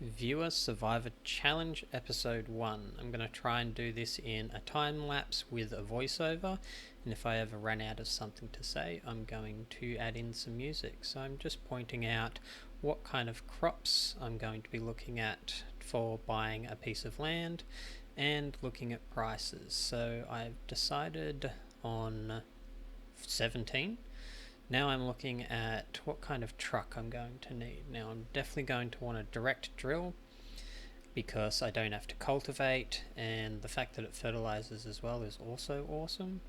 Viewer Survivor Challenge Episode 1. I'm going to try and do this in a time lapse with a voiceover, and if I ever run out of something to say, I'm going to add in some music. So I'm just pointing out what kind of crops I'm going to be looking at for buying a piece of land and looking at prices. So I've decided on 17. Now I'm looking at what kind of truck I'm going to need. Now I'm definitely going to want a direct drill because I don't have to cultivate, and the fact that it fertilizes as well is also awesome.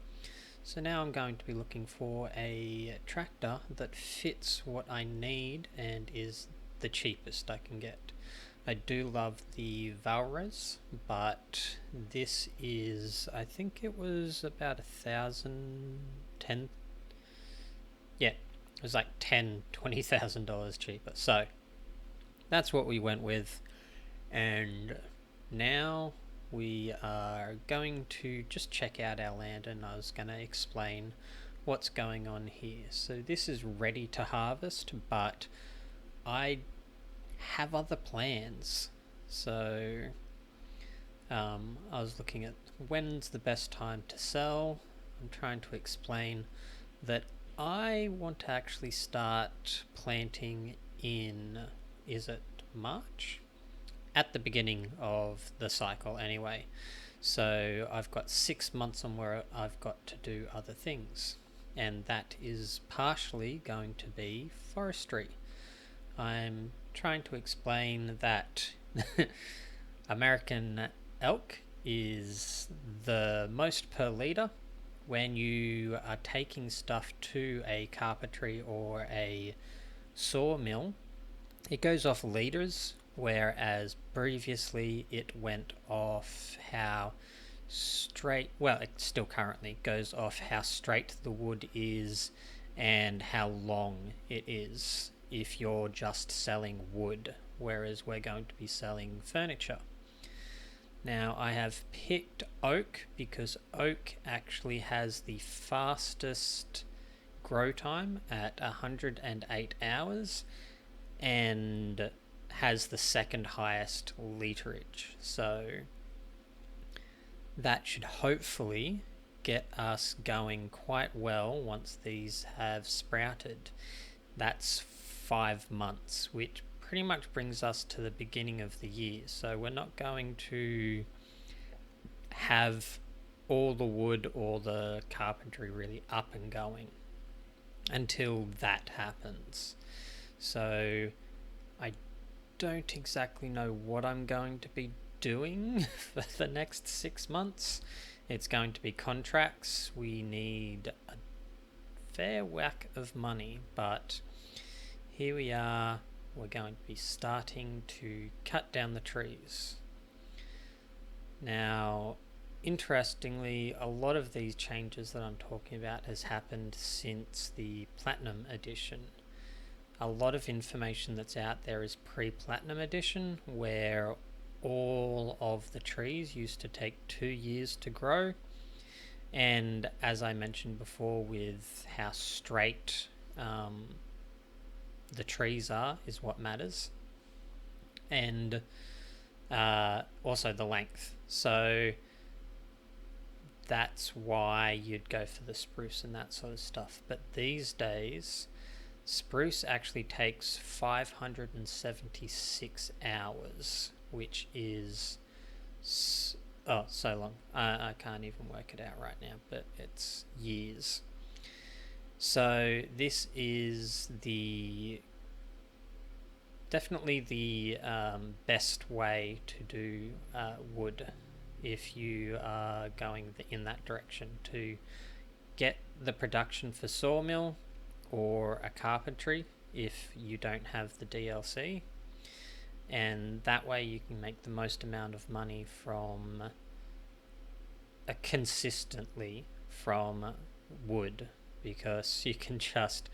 So now I'm going to be looking for a tractor that fits what I need and is the cheapest I can get. I do love the Valres, but this is, I think it was about $1,010. Yeah, it was like $20,000 cheaper. So that's what we went with, and now we are going to just check out our land, and I was going to explain what's going on here. So this is ready to harvest, but I have other plans. So I was looking at when's the best time to sell. I'm trying to explain that I want to actually start planting in, is it March? At the beginning of the cycle anyway. So I've got 6 months on where I've got to do other things, and that is partially going to be forestry. I'm trying to explain that American elk is the most per litre. When you are taking stuff to a carpentry or a sawmill, it goes off litres, whereas previously it went off how straight, well, it still currently goes off how straight the wood is and how long it is if you're just selling wood, whereas we're going to be selling furniture. Now I have picked oak because oak actually has the fastest grow time at 108 hours and has the second highest literage. So that should hopefully get us going quite well once these have sprouted. That's 5 months, which pretty much brings us to the beginning of the year. So we're not going to have all the wood or the carpentry really up and going until that happens. So I don't exactly know what I'm going to be doing for the next 6 months. It's going to be contracts. We need a fair whack of money, but here we are. We're going to be starting to cut down the trees. Now, interestingly, a lot of these changes that I'm talking about has happened since the Platinum Edition. A lot of information that's out there is pre-Platinum Edition, where all of the trees used to take 2 years to grow. And as I mentioned before, with how straight the trees are is what matters, and also the length. So that's why you'd go for the spruce and that sort of stuff. But these days, spruce actually takes 576 hours, which is so long. I can't even work it out right now, but it's years. So this is definitely the best way to do wood if you are going in that direction, to get the production for sawmill or a carpentry if you don't have the DLC, and that way you can make the most amount of money from consistently from wood, because you can just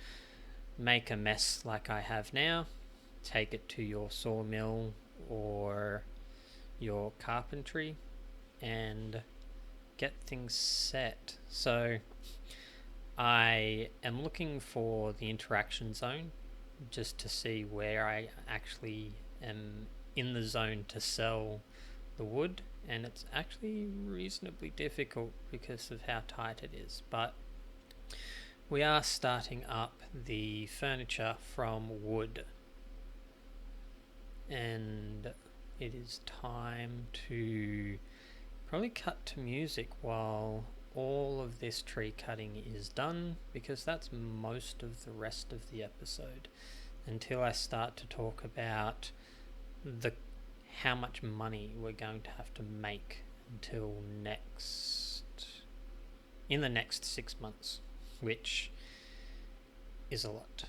make a mess like I have now, take it to your sawmill or your carpentry and get things set. So I am looking for the interaction zone just to see where I actually am in the zone to sell the wood, and it's actually reasonably difficult because of how tight it is. But we are starting up the furniture from wood, and it is time to probably cut to music while all of this tree cutting is done, because that's most of the rest of the episode, until I start to talk about the how much money we're going to have to make until in the next 6 months, which is a lot.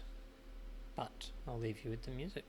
But I'll leave you with the music.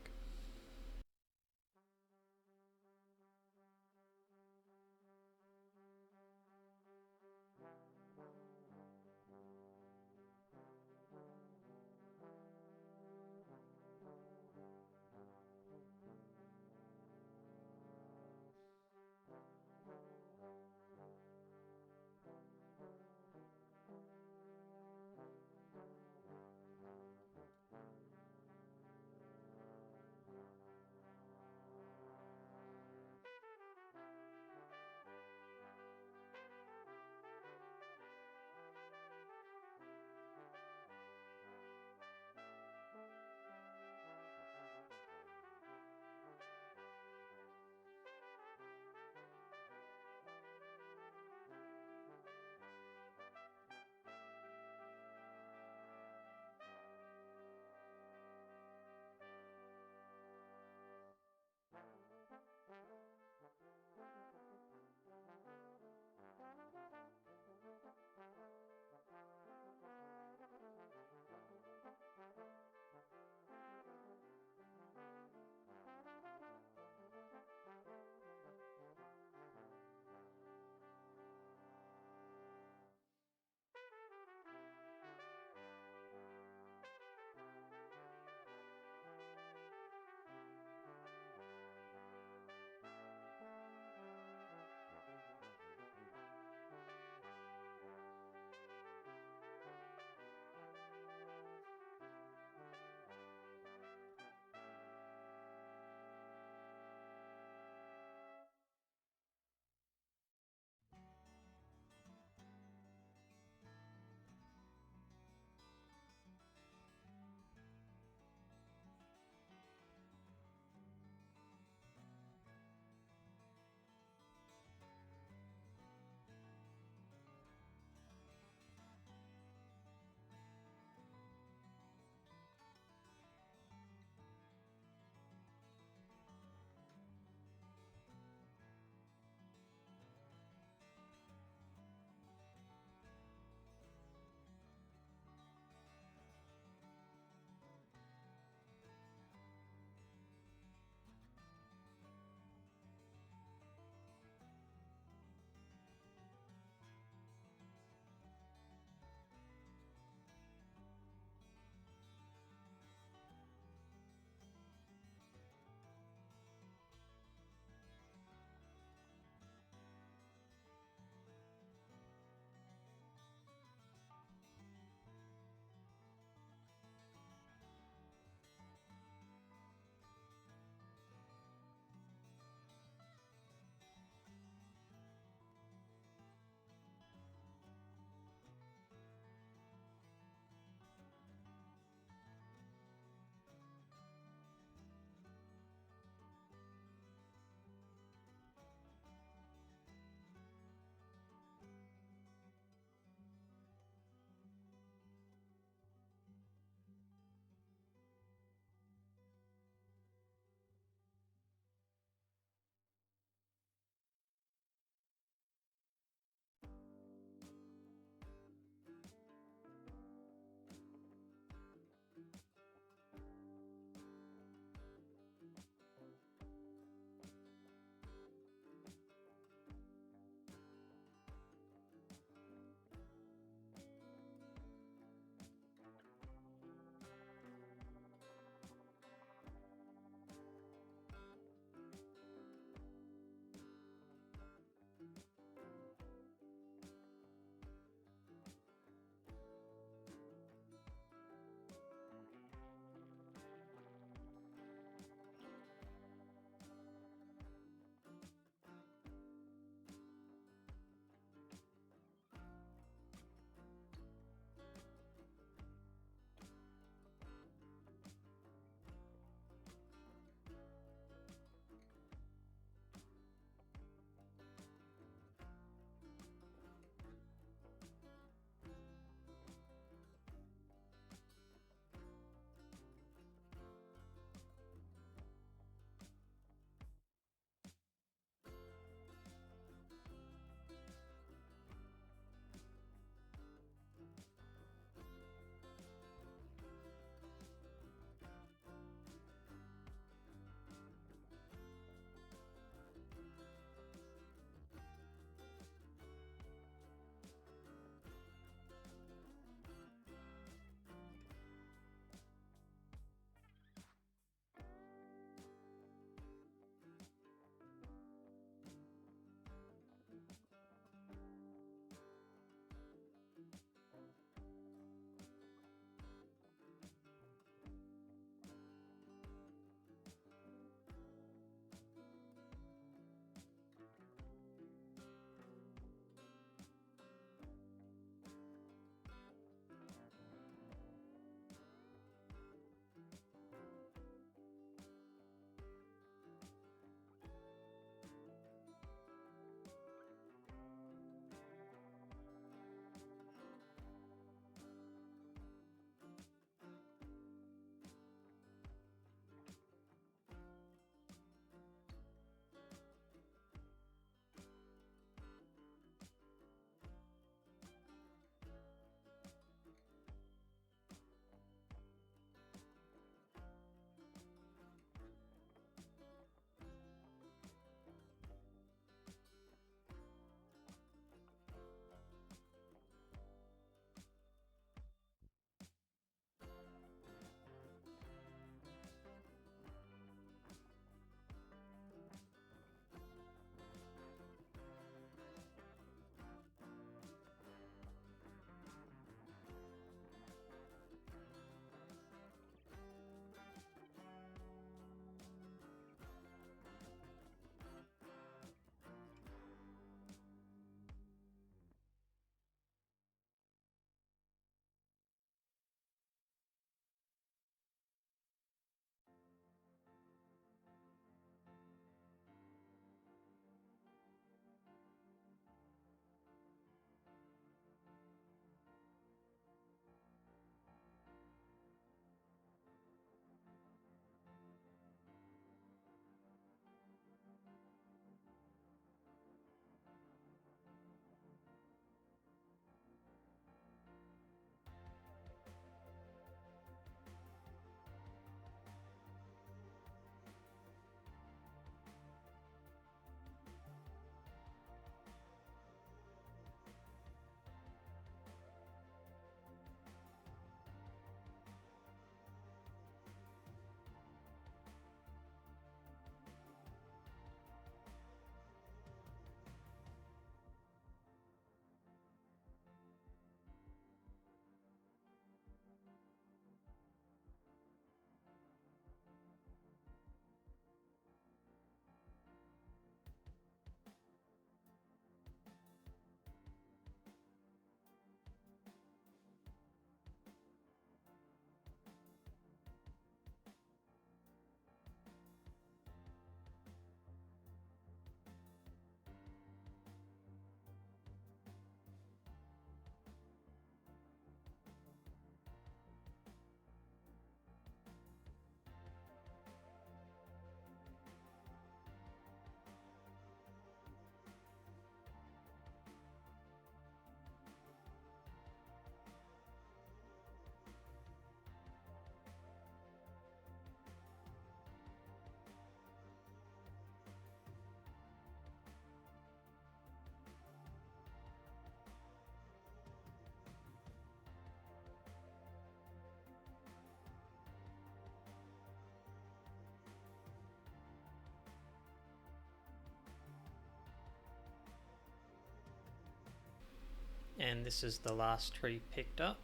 and this is the last tree picked up.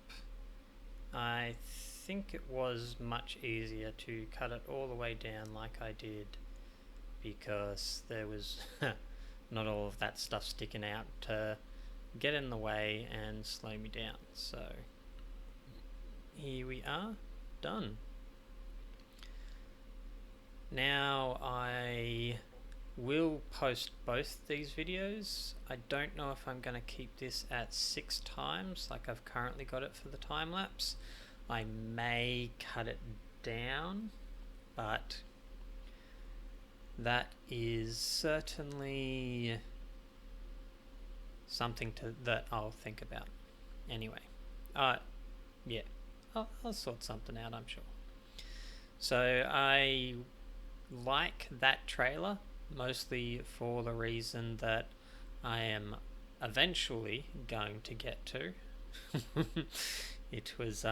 I think it was much easier to cut it all the way down like I did, because there was not all of that stuff sticking out to get in the way and slow me down. So here we are, done. Now I will post both these videos. I don't know if I'm going to keep this at 6 times like I've currently got it for the time lapse. I may cut it down, but that is certainly something that I'll think about. Anyway, yeah, I'll sort something out, I'm sure. So I like that trailer, mostly for the reason that I am eventually going to get to. It was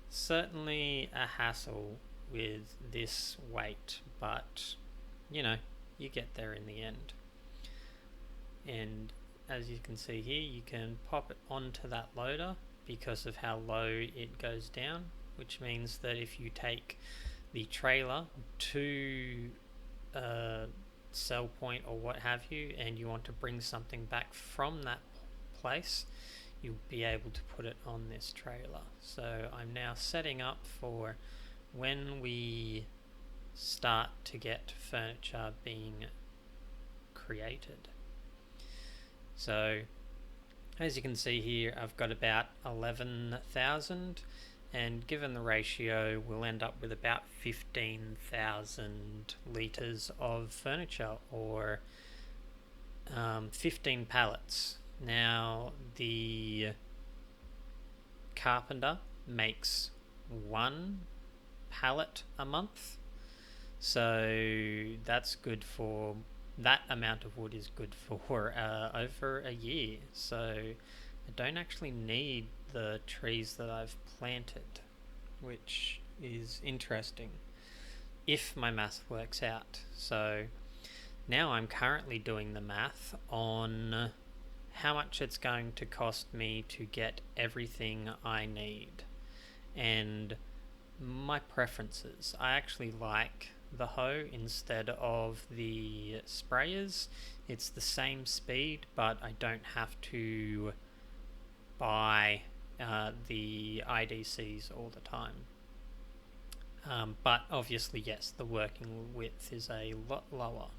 certainly a hassle with this weight, but you know, you get there in the end. And as you can see here, you can pop it onto that loader because of how low it goes down, which means that if you take the trailer to a sell point or what have you, and you want to bring something back from that place, you'll be able to put it on this trailer. So I'm now setting up for when we start to get furniture being created. So as you can see here, I've got about 11,000, and given the ratio, we'll end up with about 15,000 litres of furniture, or 15 pallets. Now the carpenter makes 1 pallet a month, so that's good for, that amount of wood is good for over a year. So I don't actually need the trees that I've planted, which is interesting if my math works out. So now I'm currently doing the math on how much it's going to cost me to get everything I need, and my preferences. I actually like the hoe instead of the sprayers. It's the same speed, but I don't have to buy the IDCs all the time. But obviously, yes, the working width is a lot lower.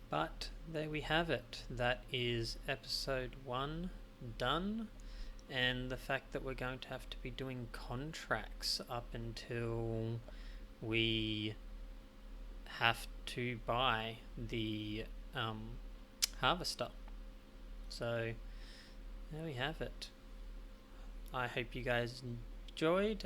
But there we have it. That is episode 1 done. And the fact that we're going to have to be doing contracts up until we have to buy the harvester. So there we have it. I hope you guys enjoyed,